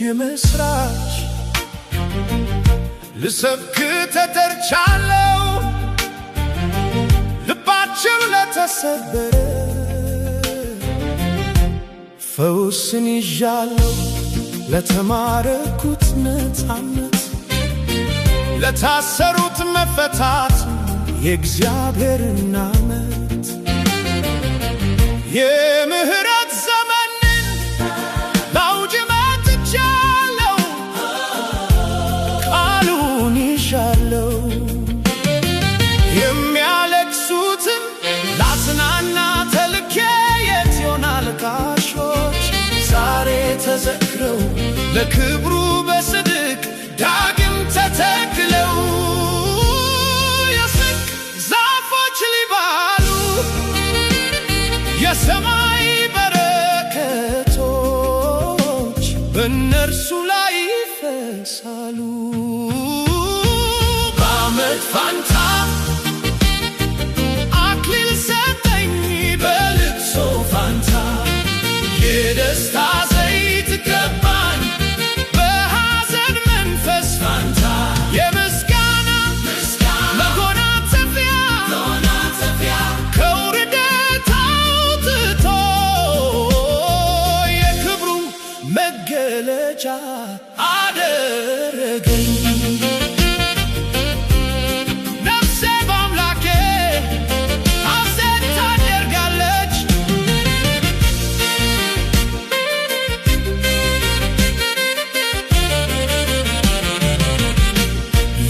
የምስራች ልሰብክ ተጠርቻለሁ ልባቸው ለተሰበረ ፈውስን ይዣለሁ ለተማረኩት ነፃነት ለታሰሩት መፈታት የእግዚአብሔርን ዓመት የምህረት ዘመንን ላውጅ መጥቻለሁ ቃሉን ይዣለሁ የሚያለቅሱትን ላጽናና ተልኬ የት ይሆናል ካሾች ዛሬ ተዘክረው ለክብሩ በጽድቅ ዳግም ተተክለው የጽድቅ ዛፎች ሊባሉ የሰማይ በረከቶች በእነርሱ ላይ ይፈሳሉ። በዓመት ፋንታ አክሊል ሰጠኝ በልቅሶ ፋንታ የደስታ ዘይት ቀባኝ በሐዘን መንፈስ ፋንታ የምስጋና መጎናጸፊያ ከውርደት አውጥቶ የክብሩ መገለጫ አደረገኝ። ነፍሴ በአምላኬ ሐሴት ታደርጋለች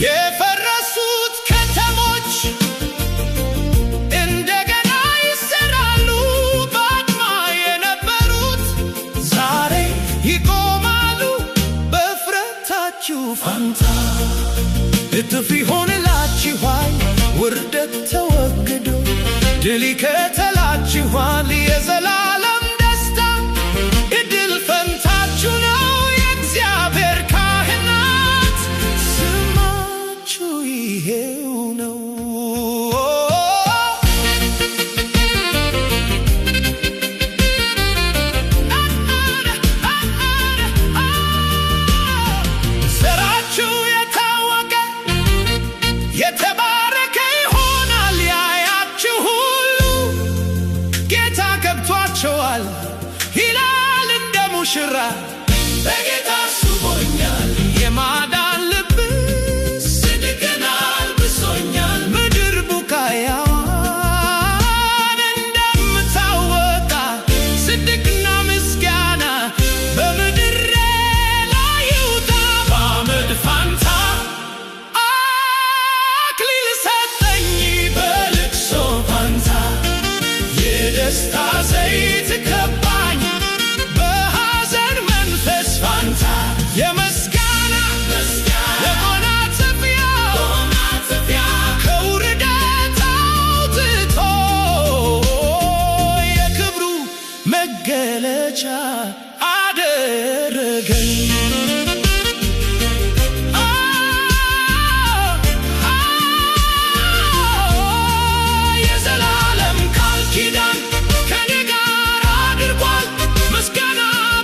የፈረሱት ከተሞች እንደገና ይሰራሉ ባድማ የነበሩት ዛሬ ይቆማሉ በእፍረታችሁ ፋንታ እጥፍ ይሆንላችኋል ውርደት ተወግዶ ድል ይከተላችኋል የዘላለም ደስታ እድል ፈንታችሁ ነው የእግዚአብሔር ካህናት ስማችሁ ይሄው ነው። ዘራችሁ የታወቀ የተባረከ ይሆናል ያያችሁ ሁሉ ጌታ ገብቷቸዋል ይላል እንደ ሙሽራ በጌታ አስቦኛል የማዳን ልብስ ጽድቅን አልብሶኛል ምድር ቡቃያዋን እንደምታወጣ ጽድቅና ምስጋና በምድር ላይ ይውጣ። በዓመት ፋንታ አክሊል ሰጠኝ በልቅሶ ፋንታ የደስታ ዘይት ቀባኝ በሐዘን መንፈስ ፋንታ የምስጋና መጎናጸፊያ ከውርደት አውጥቶ የክብሩ መገለጫ አደረገኝ። የዘላለም ቃል ኪዳን ከኔ ጋር አድርጓል ምስጋና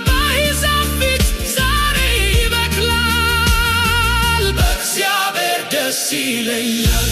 በአሕዛብ ፊት ዛሬ ይበቅላል በእግዚአብሔር ደስ ይለኛል።